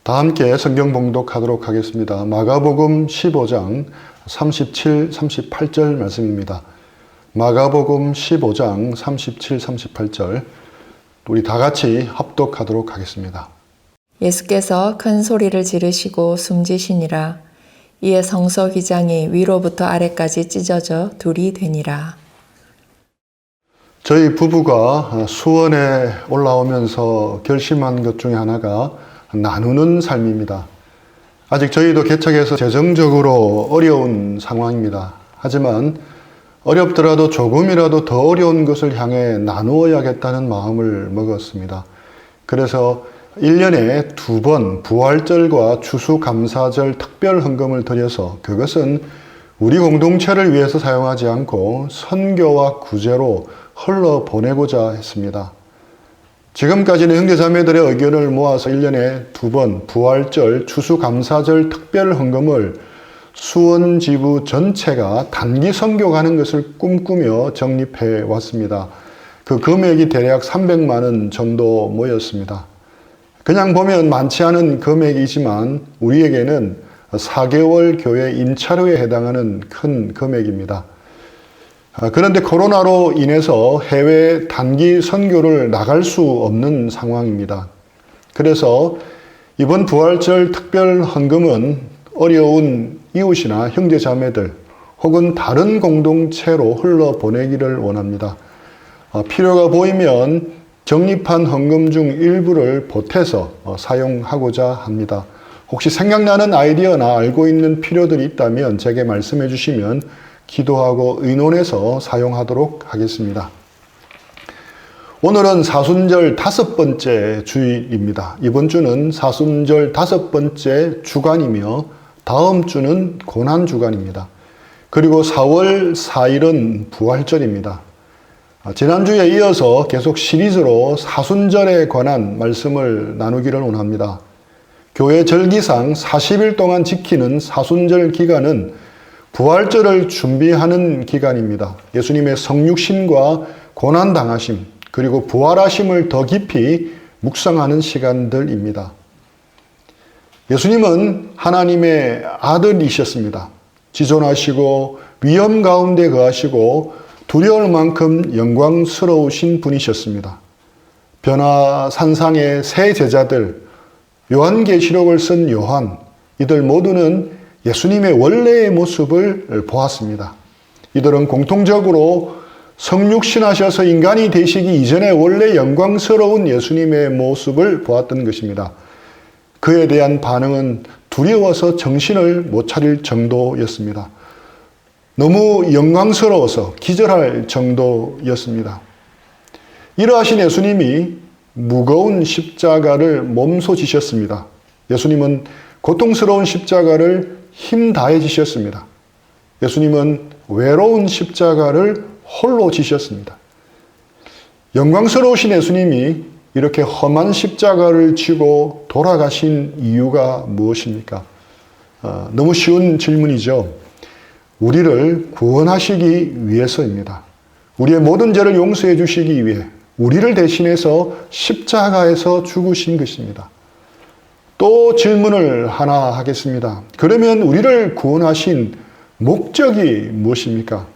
다 함께 성경 봉독하도록 하겠습니다. 마가복음 15장 37, 38절 말씀입니다. 마가복음 15장 37, 38절 우리 다 같이 합독하도록 하겠습니다. 예수께서 큰 소리를 지르시고 숨지시니라. 이에 성소휘장이 위로부터 아래까지 찢어져 둘이 되니라. 저희 부부가 수원에 올라오면서 결심한 것 중에 하나가 나누는 삶입니다. 아직 저희도 개척해서 재정적으로 어려운 상황입니다. 하지만 어렵더라도 조금이라도 더 어려운 것을 향해 나누어야겠다는 마음을 먹었습니다. 그래서 1년에 2번 부활절과 추수감사절 특별 헌금을 드려서 그것은 우리 공동체를 위해서 사용하지 않고 선교와 구제로 흘러보내고자 했습니다. 지금까지는 형제자매들의 의견을 모아서 1년에 2번 부활절, 추수감사절 특별 헌금을 수원 지부 전체가 단기 선교 가는 것을 꿈꾸며 적립해 왔습니다. 그 금액이 대략 300만 원 정도 모였습니다. 그냥 보면 많지 않은 금액이지만 우리에게는 4개월 교회 임차료에 해당하는 큰 금액입니다. 그런데 코로나로 인해서 해외 단기 선교를 나갈 수 없는 상황입니다. 그래서 이번 부활절 특별 헌금은 어려운 이웃이나 형제자매들 혹은 다른 공동체로 흘러보내기를 원합니다. 필요가 보이면 적립한 헌금 중 일부를 보태서 사용하고자 합니다. 혹시 생각나는 아이디어나 알고 있는 필요들이 있다면 제게 말씀해 주시면 기도하고 의논해서 사용하도록 하겠습니다. 오늘은 사순절 5번째 주일입니다. 이번 주는 사순절 5번째 주간이며 다음 주는 고난주간입니다. 그리고 4월 4일은 부활절입니다. 지난주에 이어서 계속 시리즈로 사순절에 관한 말씀을 나누기를 원합니다. 교회 절기상 40일 동안 지키는 사순절 기간은 부활절을 준비하는 기간입니다. 예수님의 성육신과 고난당하심 그리고 부활하심을 더 깊이 묵상하는 시간들입니다. 예수님은 하나님의 아들이셨습니다. 지존하시고 위험 가운데 거하시고 두려울 만큼 영광스러우신 분이셨습니다. 변화산상의 세 제자들, 요한계시록을 쓴 요한, 이들 모두는 예수님의 원래의 모습을 보았습니다. 이들은 공통적으로 성육신하셔서 인간이 되시기 이전에 원래 영광스러운 예수님의 모습을 보았던 것입니다. 그에 대한 반응은 두려워서 정신을 못 차릴 정도였습니다. 너무 영광스러워서 기절할 정도였습니다. 이러하신 예수님이 무거운 십자가를 몸소 지셨습니다. 예수님은 고통스러운 십자가를 힘 다해 지셨습니다. 예수님은 외로운 십자가를 홀로 지셨습니다. 영광스러우신 예수님이 이렇게 험한 십자가를 지고 돌아가신 이유가 무엇입니까? 너무 쉬운 질문이죠. 우리를 구원하시기 위해서입니다. 우리의 모든 죄를 용서해 주시기 위해 우리를 대신해서 십자가에서 죽으신 것입니다. 또 질문을 하나 하겠습니다. 그러면 우리를 구원하신 목적이 무엇입니까?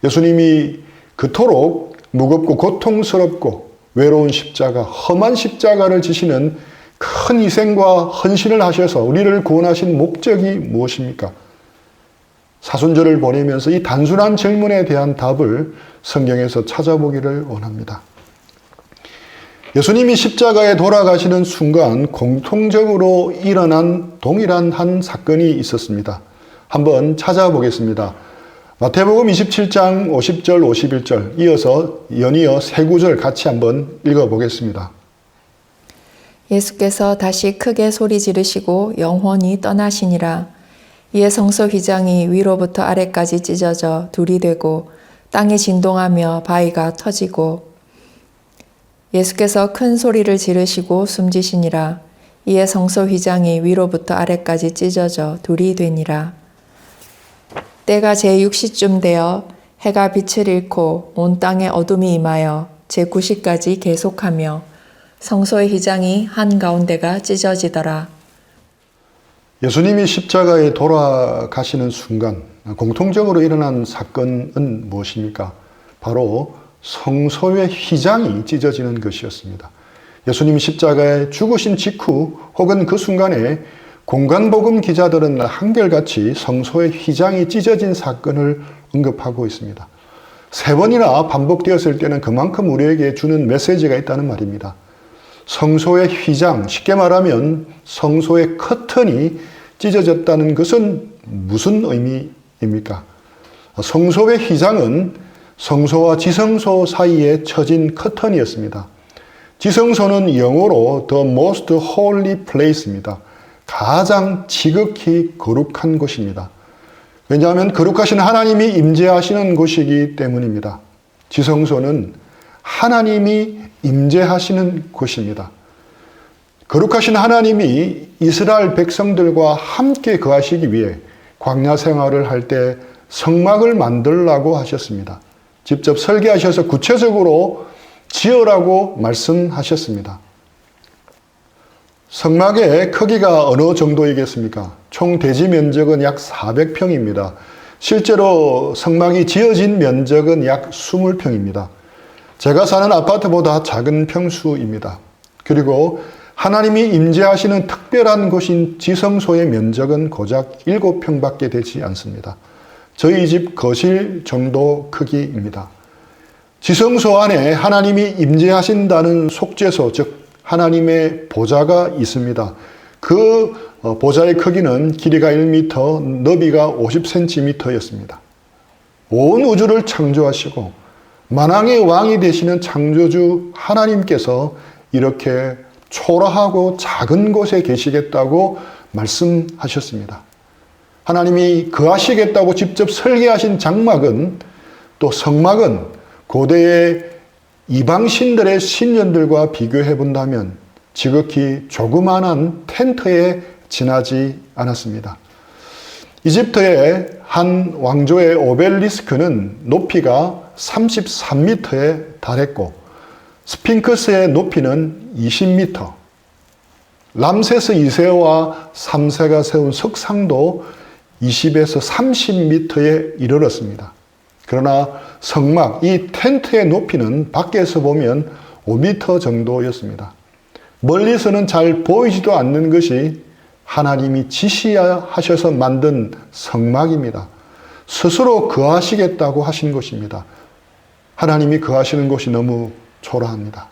예수님이 그토록 무겁고 고통스럽고 외로운 십자가, 험한 십자가를 지시는 큰 희생과 헌신을 하셔서 우리를 구원하신 목적이 무엇입니까? 사순절을 보내면서 이 단순한 질문에 대한 답을 성경에서 찾아보기를 원합니다. 예수님이 십자가에 돌아가시는 순간 공통적으로 일어난 동일한 한 사건이 있었습니다. 한번 찾아보겠습니다. 마태복음 27장 50절 51절 이어서 연이어 세 구절 같이 한번 읽어보겠습니다. 예수께서 다시 크게 소리 지르시고 영혼이 떠나시니라. 이에 성소휘장이 위로부터 아래까지 찢어져 둘이 되고 땅이 진동하며 바위가 터지고 예수께서 큰 소리를 지르시고 숨지시니라. 이에 성소휘장이 위로부터 아래까지 찢어져 둘이 되니라. 때가 제6시쯤 되어 해가 빛을 잃고 온 땅에 어둠이 임하여 제9시까지 계속하며 성소의 휘장이 한가운데가 찢어지더라. 예수님이 십자가에 돌아가시는 순간 공통적으로 일어난 사건은 무엇입니까? 바로 성소의 휘장이 찢어지는 것이었습니다. 예수님이 십자가에 죽으신 직후 혹은 그 순간에 공간복음 기자들은 한결같이 성소의 휘장이 찢어진 사건을 언급하고 있습니다. 3번이나 반복되었을 때는 그만큼 우리에게 주는 메시지가 있다는 말입니다. 성소의 휘장, 쉽게 말하면 성소의 커튼이 찢어졌다는 것은 무슨 의미입니까? 성소의 휘장은 성소와 지성소 사이에 쳐진 커튼이었습니다. 지성소는 영어로 The Most Holy Place입니다. 가장 지극히 거룩한 곳입니다. 왜냐하면 거룩하신 하나님이 임재하시는 곳이기 때문입니다. 지성소는 하나님이 임재하시는 곳입니다. 거룩하신 하나님이 이스라엘 백성들과 함께 거하시기 위해 광야 생활을 할 때 성막을 만들라고 하셨습니다. 직접 설계하셔서 구체적으로 지으라고 말씀하셨습니다. 성막의 크기가 어느 정도이겠습니까? 총 대지 면적은 약 400평입니다. 실제로 성막이 지어진 면적은 약 20평입니다. 제가 사는 아파트보다 작은 평수입니다. 그리고 하나님이 임재하시는 특별한 곳인 지성소의 면적은 고작 7평밖에 되지 않습니다. 저희 집 거실 정도 크기입니다. 지성소 안에 하나님이 임재하신다는 속죄소, 즉 하나님의 보좌가 있습니다. 그 보좌의 크기는 길이가 1m, 너비가 50cm였습니다. 온 우주를 창조하시고 만왕의 왕이 되시는 창조주 하나님께서 이렇게 초라하고 작은 곳에 계시겠다고 말씀하셨습니다. 하나님이 거하시겠다고 직접 설계하신 장막은 또 성막은 고대의 이방신들의 신전들과 비교해 본다면 지극히 조그만한 텐트에 지나지 않았습니다. 이집트의 한 왕조의 오벨리스크는 높이가 33m에 달했고 스핑크스의 높이는 20m, 람세스 2세와 3세가 세운 석상도 20에서 30m에 이르렀습니다. 그러나 성막, 이 텐트의 높이는 밖에서 보면 5m 정도였습니다. 멀리서는 잘 보이지도 않는 것이 하나님이 지시하셔서 만든 성막입니다. 스스로 거하시겠다고 하신 것입니다. 하나님이 거하시는 곳이 너무 초라합니다.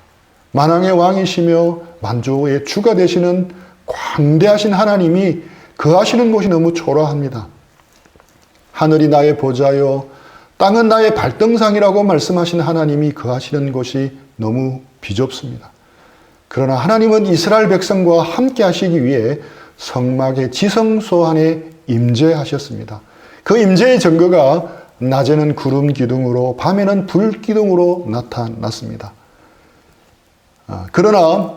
만왕의 왕이시며 만주의 주가 되시는 광대하신 하나님이 거하시는 곳이 너무 초라합니다. 하늘이 나의 보좌요 땅은 나의 발등상이라고 말씀하신 하나님이 거하시는 곳이 너무 비좁습니다. 그러나 하나님은 이스라엘 백성과 함께 하시기 위해 성막의 지성소 안에 임재하셨습니다. 그 임재의 증거가 낮에는 구름 기둥으로 밤에는 불 기둥으로 나타났습니다. 그러나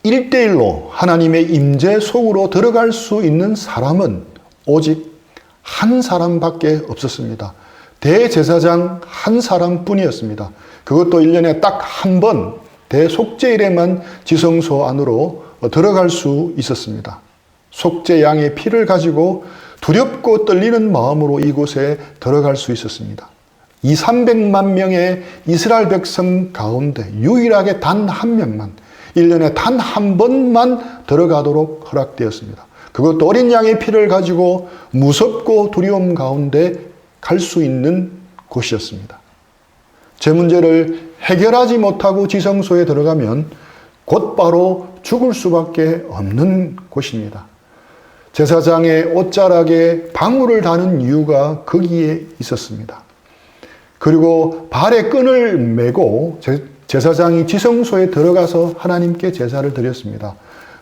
1대1로 하나님의 임재 속으로 들어갈 수 있는 사람은 오직 한 사람밖에 없었습니다. 대제사장 한 사람뿐이었습니다. 그것도 1년에 딱 한 번 대속죄일에만 지성소 안으로 들어갈 수 있었습니다. 속죄 양의 피를 가지고 두렵고 떨리는 마음으로 이곳에 들어갈 수 있었습니다. 200~300만 명의 이스라엘 백성 가운데 유일하게 단 한 명만 1년에 단 한 번만 들어가도록 허락되었습니다. 그것도 어린 양의 피를 가지고 무섭고 두려움 가운데 갈 수 있는 곳이었습니다. 제 문제를 해결하지 못하고 지성소에 들어가면 곧바로 죽을 수밖에 없는 곳입니다. 제사장의 옷자락에 방울을 다는 이유가 거기에 있었습니다. 그리고 발에 끈을 메고 제사장이 지성소에 들어가서 하나님께 제사를 드렸습니다.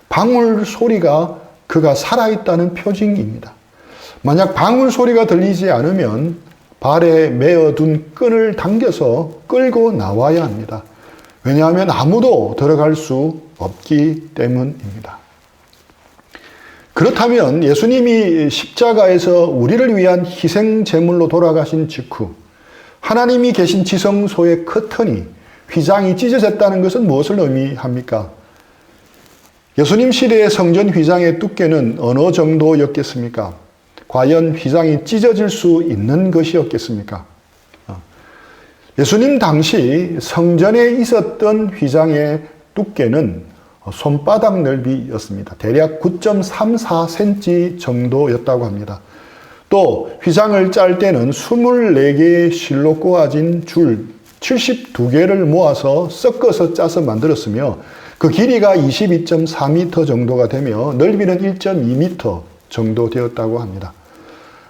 방울 소리가 그가 살아있다는 표징입니다. 만약 방울 소리가 들리지 않으면 발에 메어둔 끈을 당겨서 끌고 나와야 합니다. 왜냐하면 아무도 들어갈 수 없기 때문입니다. 그렇다면 예수님이 십자가에서 우리를 위한 희생 제물로 돌아가신 직후 하나님이 계신 지성소의 커튼이 휘장이 찢어졌다는 것은 무엇을 의미합니까? 예수님 시대의 성전 휘장의 두께는 어느 정도였겠습니까? 과연 휘장이 찢어질 수 있는 것이었겠습니까? 예수님 당시 성전에 있었던 휘장의 두께는 손바닥 넓이였습니다. 대략 9.34cm 정도였다고 합니다. 또 휘장을 짤 때는 24개의 실로 꼬아진 줄 72개를 모아서 섞어서 짜서 만들었으며 그 길이가 22.4m 정도가 되며 넓이는 1.2m 정도 되었다고 합니다.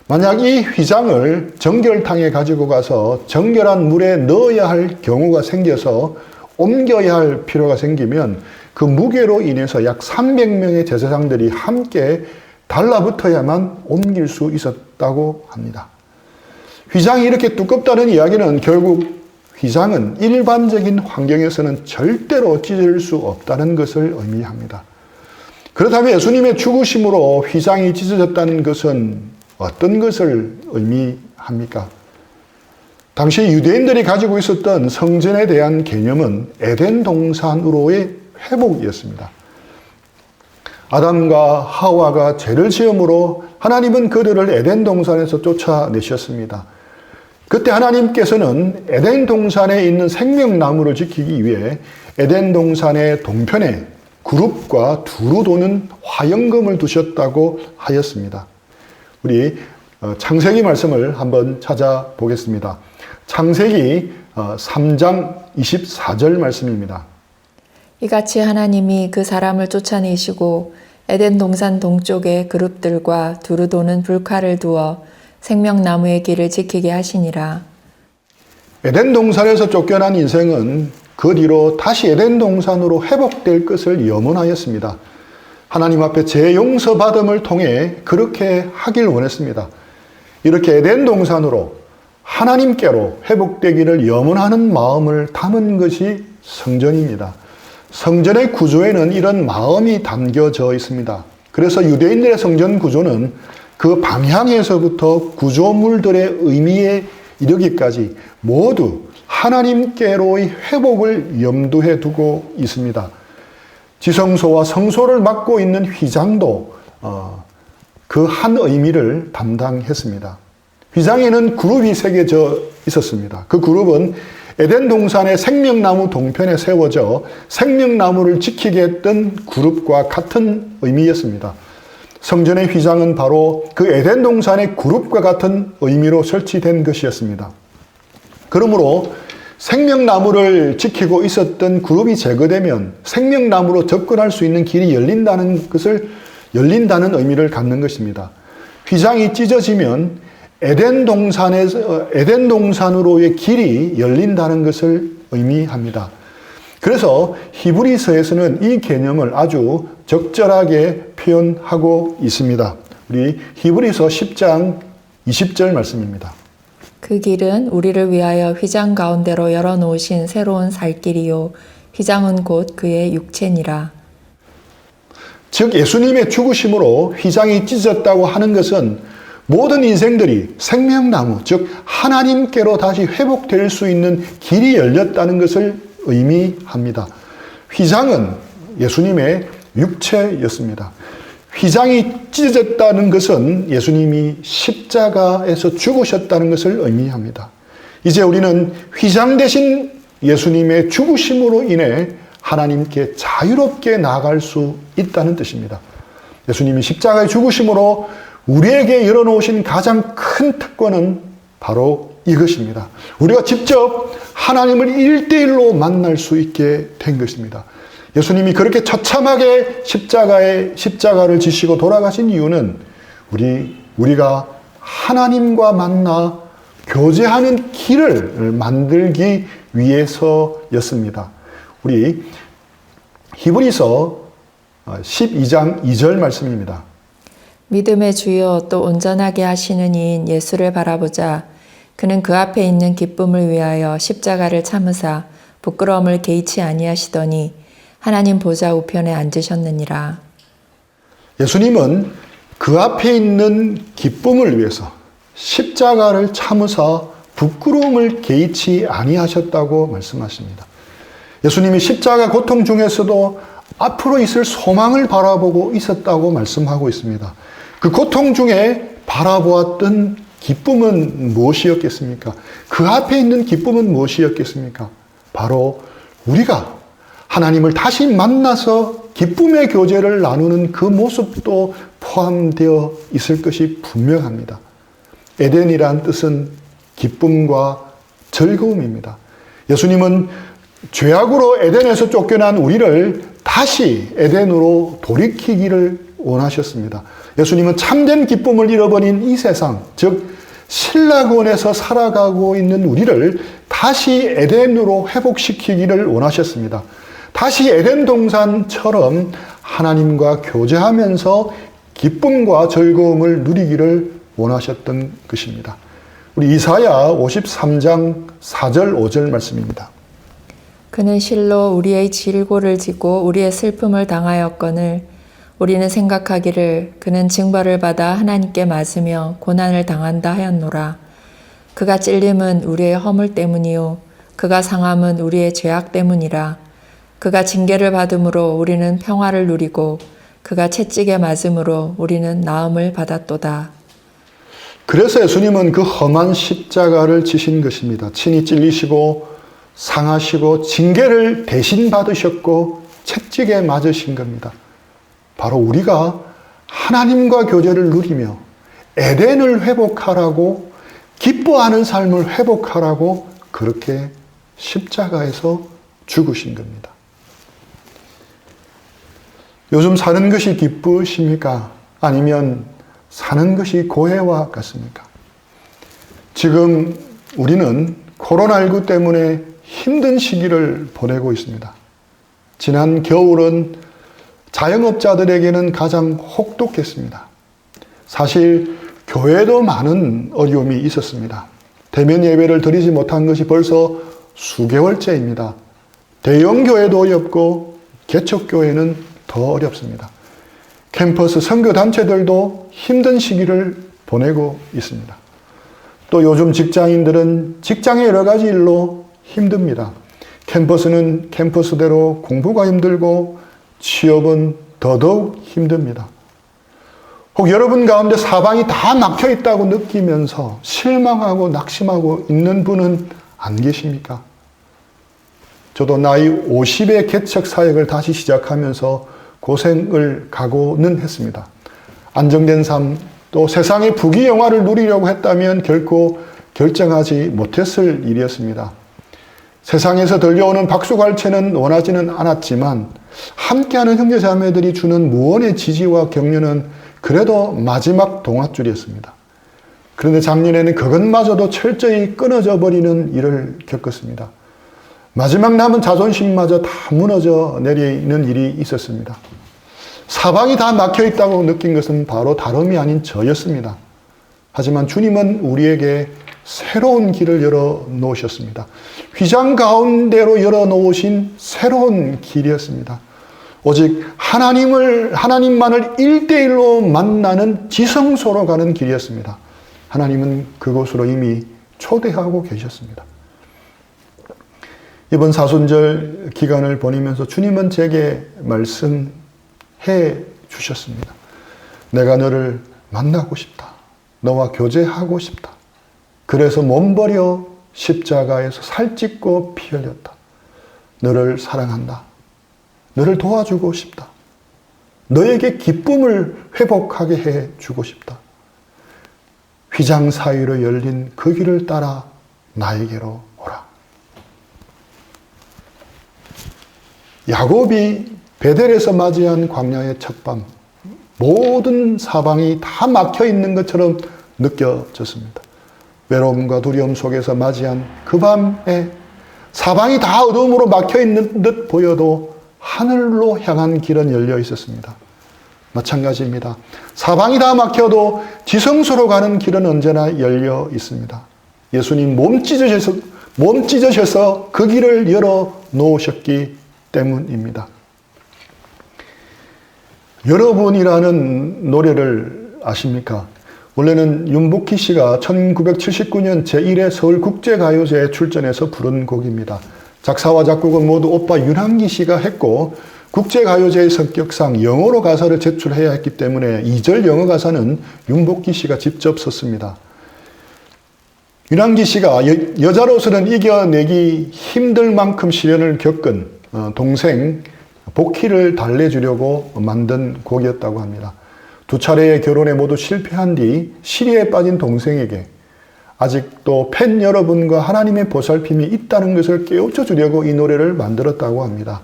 만약 이 휘장을 정결탕에 가지고 가서 정결한 물에 넣어야 할 경우가 생겨서 옮겨야 할 필요가 생기면 그 무게로 인해서 약 300명의 제사장들이 함께 달라붙어야만 옮길 수 있었다고 합니다. 휘장이 이렇게 두껍다는 이야기는 결국 휘장은 일반적인 환경에서는 절대로 찢을 수 없다는 것을 의미합니다. 그렇다면 예수님의 죽으심으로 휘장이 찢어졌다는 것은 어떤 것을 의미합니까? 당시 유대인들이 가지고 있었던 성전에 대한 개념은 에덴 동산으로의 회복이었습니다. 아담과 하와가 죄를 지음으로 하나님은 그들을 에덴 동산에서 쫓아내셨습니다. 그때 하나님께서는 에덴 동산에 있는 생명나무를 지키기 위해 에덴 동산의 동편에 그룹과 두루 도는 화영금을 두셨다고 하였습니다. 우리 창세기 말씀을 한번 찾아보겠습니다. 창세기 3장 24절 말씀입니다. 이같이 하나님이 그 사람을 쫓아내시고 에덴 동산 동쪽에 그룹들과 두루 도는 불칼을 두어 생명나무의 길을 지키게 하시니라. 에덴 동산에서 쫓겨난 인생은 그 뒤로 다시 에덴 동산으로 회복될 것을 염원하였습니다. 하나님 앞에 죄 용서받음을 통해 그렇게 하길 원했습니다. 이렇게 에덴 동산으로 하나님께로 회복되기를 염원하는 마음을 담은 것이 성전입니다. 성전의 구조에는 이런 마음이 담겨져 있습니다. 그래서 유대인들의 성전 구조는 그 방향에서부터 구조물들의 의미에 이르기까지 모두 하나님께로의 회복을 염두에 두고 있습니다. 지성소와 성소를 맡고 있는 휘장도 그 한 의미를 담당했습니다. 휘장에는 그룹이 새겨져 있었습니다. 그 그룹은 에덴 동산의 생명나무 동편에 세워져 생명나무를 지키게 했던 그룹과 같은 의미였습니다. 성전의 휘장은 바로 그 에덴 동산의 그룹과 같은 의미로 설치된 것이었습니다. 그러므로 생명나무를 지키고 있었던 그룹이 제거되면 생명나무로 접근할 수 있는 길이 열린다는 의미를 갖는 것입니다. 휘장이 찢어지면 에덴 동산으로의 길이 열린다는 것을 의미합니다. 그래서 히브리서에서는 이 개념을 아주 적절하게 표현하고 있습니다. 우리 히브리서 10장 20절 말씀입니다. 그 길은 우리를 위하여 휘장 가운데로 열어놓으신 새로운 살 길이요 휘장은 곧 그의 육체니라. 즉 예수님의 죽으심으로 휘장이 찢어졌다고 하는 것은 모든 인생들이 생명나무, 즉 하나님께로 다시 회복될 수 있는 길이 열렸다는 것을 의미합니다. 휘장은 예수님의 육체였습니다. 휘장이 찢어졌다는 것은 예수님이 십자가에서 죽으셨다는 것을 의미합니다. 이제 우리는 휘장 대신 예수님의 죽으심으로 인해 하나님께 자유롭게 나아갈 수 있다는 뜻입니다. 예수님이 십자가의 죽으심으로 우리에게 열어놓으신 가장 큰 특권은 바로 이것입니다. 우리가 직접 하나님을 1대1로 만날 수 있게 된 것입니다. 예수님이 그렇게 처참하게 십자가를 지시고 돌아가신 이유는 우리가 하나님과 만나 교제하는 길을 만들기 위해서였습니다. 우리 히브리서 12장 2절 말씀입니다. 믿음의 주여 또 온전하게 하시는 이인 예수를 바라보자. 그는 그 앞에 있는 기쁨을 위하여 십자가를 참으사 부끄러움을 개의치 아니하시더니 하나님 보좌 우편에 앉으셨느니라. 예수님은 그 앞에 있는 기쁨을 위해서 십자가를 참으사 부끄러움을 개의치 아니하셨다고 말씀하십니다. 예수님이 십자가 고통 중에서도 앞으로 있을 소망을 바라보고 있었다고 말씀하고 있습니다. 그 고통 중에 바라보았던 기쁨은 무엇이었겠습니까? 그 앞에 있는 기쁨은 무엇이었겠습니까? 바로 우리가 하나님을 다시 만나서 기쁨의 교제를 나누는 그 모습도 포함되어 있을 것이 분명합니다. 에덴이란 뜻은 기쁨과 즐거움입니다. 예수님은 죄악으로 에덴에서 쫓겨난 우리를 다시 에덴으로 돌이키기를 원하셨습니다. 예수님은 참된 기쁨을 잃어버린 이 세상, 즉 신라권에서 살아가고 있는 우리를 다시 에덴으로 회복시키기를 원하셨습니다. 다시 에덴 동산처럼 하나님과 교제하면서 기쁨과 즐거움을 누리기를 원하셨던 것입니다. 우리 이사야 53장 4절 5절 말씀입니다. 그는 실로 우리의 질고를 지고 우리의 슬픔을 당하였거늘 우리는 생각하기를 그는 징벌을 받아 하나님께 맞으며 고난을 당한다 하였노라. 그가 찔림은 우리의 허물 때문이요 그가 상함은 우리의 죄악 때문이라. 그가 징계를 받음으로 우리는 평화를 누리고 그가 채찍에 맞음으로 우리는 나음을 받았도다. 그래서 예수님은 그 험한 십자가를 지신 것입니다. 친히 찔리시고 상하시고 징계를 대신 받으셨고 채찍에 맞으신 겁니다. 바로 우리가 하나님과 교제를 누리며 에덴을 회복하라고 기뻐하는 삶을 회복하라고 그렇게 십자가에서 죽으신 겁니다. 요즘 사는 것이 기쁘십니까? 아니면 사는 것이 고해와 같습니까? 지금 우리는 코로나19 때문에 힘든 시기를 보내고 있습니다. 지난 겨울은 자영업자들에게는 가장 혹독했습니다. 사실 교회도 많은 어려움이 있었습니다. 대면 예배를 드리지 못한 것이 벌써 수개월째입니다. 대형 교회도 어렵고 개척교회는 더 어렵습니다. 캠퍼스 선교단체들도 힘든 시기를 보내고 있습니다. 또 요즘 직장인들은 직장의 여러 가지 일로 힘듭니다. 캠퍼스는 캠퍼스대로 공부가 힘들고 취업은 더더욱 힘듭니다. 혹 여러분 가운데 사방이 다 막혀 있다고 느끼면서 실망하고 낙심하고 있는 분은 안 계십니까? 저도 나이 50의 개척 사역을 다시 시작하면서 고생을 각오는 했습니다. 안정된 삶, 또 세상의 부귀영화를 누리려고 했다면 결코 결정하지 못했을 일이었습니다. 세상에서 들려오는 박수갈채는 원하지는 않았지만 함께하는 형제자매들이 주는 무언의 지지와 격려는 그래도 마지막 동아줄이었습니다. 그런데 작년에는 그것마저도 철저히 끊어져 버리는 일을 겪었습니다. 마지막 남은 자존심마저 다 무너져 내리는 일이 있었습니다. 사방이 다 막혀 있다고 느낀 것은 바로 다름이 아닌 저였습니다. 하지만 주님은 우리에게 새로운 길을 열어 놓으셨습니다. 휘장 가운데로 열어 놓으신 새로운 길이었습니다. 오직 하나님만을 1대1로 만나는 지성소로 가는 길이었습니다. 하나님은 그곳으로 이미 초대하고 계셨습니다. 이번 사순절 기간을 보내면서 주님은 제게 말씀해 주셨습니다. 내가 너를 만나고 싶다. 너와 교제하고 싶다. 그래서 몸버려 십자가에서 살찢고 피 흘렸다. 너를 사랑한다. 너를 도와주고 싶다. 너에게 기쁨을 회복하게 해주고 싶다. 휘장 사이로 열린 그 길을 따라 나에게로 오라. 야곱이 베델에서 맞이한 광야의 첫밤, 모든 사방이 다 막혀 있는 것처럼 느껴졌습니다. 외로움과 두려움 속에서 맞이한 그 밤에 사방이 다 어둠으로 막혀 있는 듯 보여도 하늘로 향한 길은 열려 있었습니다. 마찬가지입니다. 사방이 다 막혀도 지성소로 가는 길은 언제나 열려 있습니다. 예수님 몸찢으셔서 그 길을 열어 놓으셨기 때문입니다. 여러분이라는 노래를 아십니까? 원래는 윤복희 씨가 1979년 제1회 서울국제가요제에 출전해서 부른 곡입니다. 작사와 작곡은 모두 오빠 윤항기 씨가 했고 국제가요제의 성격상 영어로 가사를 제출해야 했기 때문에 2절 영어 가사는 윤복희 씨가 직접 썼습니다. 윤항기 씨가 여자로서는 이겨내기 힘들 만큼 시련을 겪은 동생 복희를 달래주려고 만든 곡이었다고 합니다. 두 차례의 결혼에 모두 실패한 뒤 시리에 빠진 동생에게 아직도 팬 여러분과 하나님의 보살핌이 있다는 것을 깨우쳐 주려고 이 노래를 만들었다고 합니다.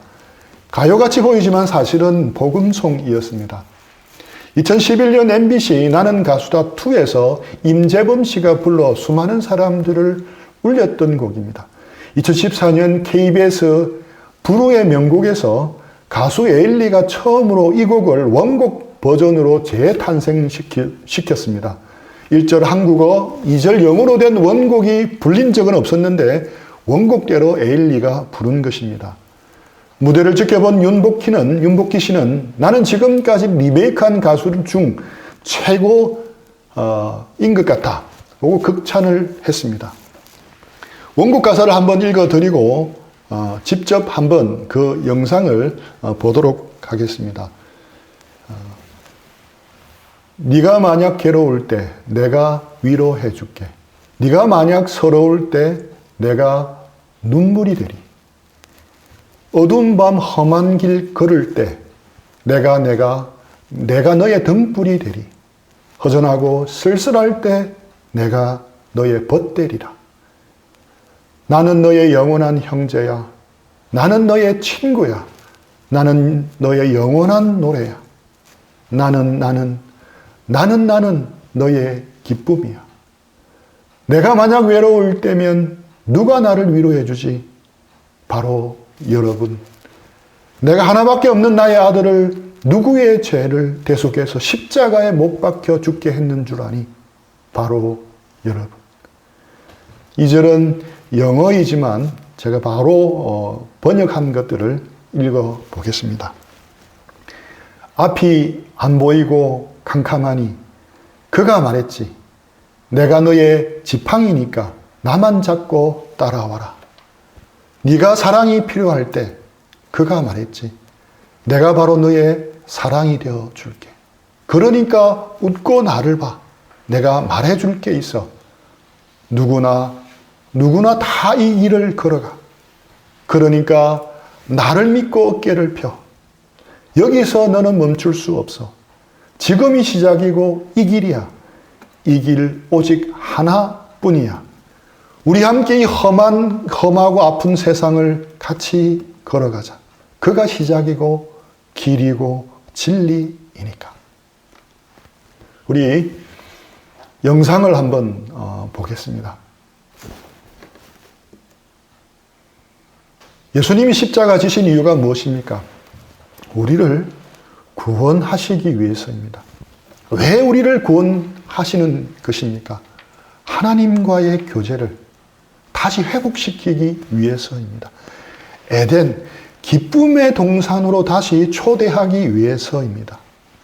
가요같이 보이지만 사실은 복음송이었습니다. 2011년 MBC 나는 가수다 2에서 임재범 씨가 불러 수많은 사람들을 울렸던 곡입니다. 2014년 KBS 불후의 명곡에서 가수 에일리가 처음으로 이 곡을 원곡 버전으로 재탄생시켰습니다. 1절 한국어, 2절 영어로 된 원곡이 불린 적은 없었는데 원곡대로 에일리가 부른 것입니다. 무대를 지켜본 윤복희 씨는 나는 지금까지 리메이크한 가수 중 최고인 것 같아 라고 극찬을 했습니다. 원곡 가사를 한번 읽어드리고 직접 한번 그 영상을 보도록 하겠습니다. 네가 만약 괴로울 때 내가 위로해 줄게. 네가 만약 서러울 때 내가 눈물이 되리. 어두운 밤 험한 길 걸을 때 내가 너의 등불이 되리. 허전하고 쓸쓸할 때 내가 너의 벗되리라. 나는 너의 영원한 형제야. 나는 너의 친구야. 나는 너의 영원한 노래야. 나는 너의 기쁨이야. 내가 만약 외로울 때면 누가 나를 위로해 주지? 바로 여러분. 내가 하나밖에 없는 나의 아들을 누구의 죄를 대속해서 십자가에 못 박혀 죽게 했는 줄 아니? 바로 여러분. 이 절은 영어이지만 제가 바로 번역한 것들을 읽어 보겠습니다. 앞이 안 보이고 캄캄하니 그가 말했지. 내가 너의 지팡이니까 나만 잡고 따라와라. 네가 사랑이 필요할 때 그가 말했지. 내가 바로 너의 사랑이 되어 줄게. 그러니까 웃고 나를 봐. 내가 말해 줄 게 있어. 누구나 다 이 길을 걸어가. 그러니까 나를 믿고 어깨를 펴. 여기서 너는 멈출 수 없어. 지금이 시작이고 이 길이야. 이 길 오직 하나뿐이야. 우리 함께 이 험하고 아픈 세상을 같이 걸어가자. 그가 시작이고 길이고 진리이니까. 우리 영상을 한번 보겠습니다. 예수님이 십자가 지신 이유가 무엇입니까? 우리를 구원하시기 위해서입니다. 왜 우리를 구원하시는 것입니까? 하나님과의 교제를 다시 회복시키기 위해서입니다. 에덴, 기쁨의 동산으로 다시 초대하기 위해서입니다.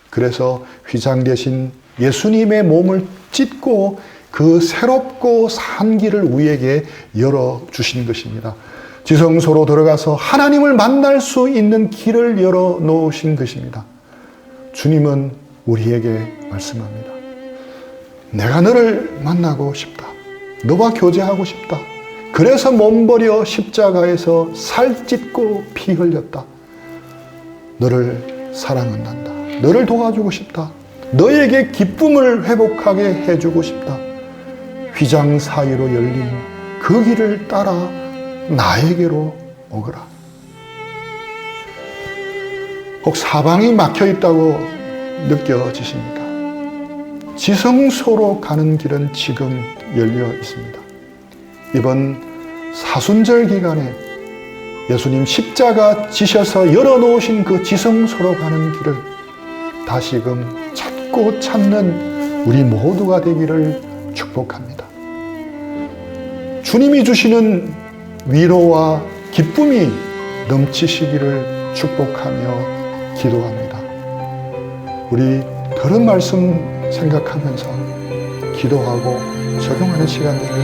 그래서 휘장 대신 예수님의 몸을 찢고 그 새롭고 산 길을 우리에게 열어주신 것입니다. 지성소로 들어가서 하나님을 만날 수 있는 길을 열어놓으신 것입니다. 주님은 우리에게 말씀합니다. 내가 너를 만나고 싶다. 너와 교제하고 싶다. 그래서 몸버려 십자가에서 살 찢고 피 흘렸다. 너를 사랑한단다. 너를 도와주고 싶다. 너에게 기쁨을 회복하게 해주고 싶다. 휘장 사이로 열린 그 길을 따라 나에게로 오거라. 혹 사방이 막혀 있다고 느껴지십니까? 지성소로 가는 길은 지금 열려 있습니다. 이번 사순절 기간에 예수님 십자가 지셔서 열어놓으신 그 지성소로 가는 길을 다시금 찾고 찾는 우리 모두가 되기를 축복합니다. 주님이 주시는 위로와 기쁨이 넘치시기를 축복하며 기도합니다. 우리 들은 말씀 생각하면서 기도하고 적용하는 시간들을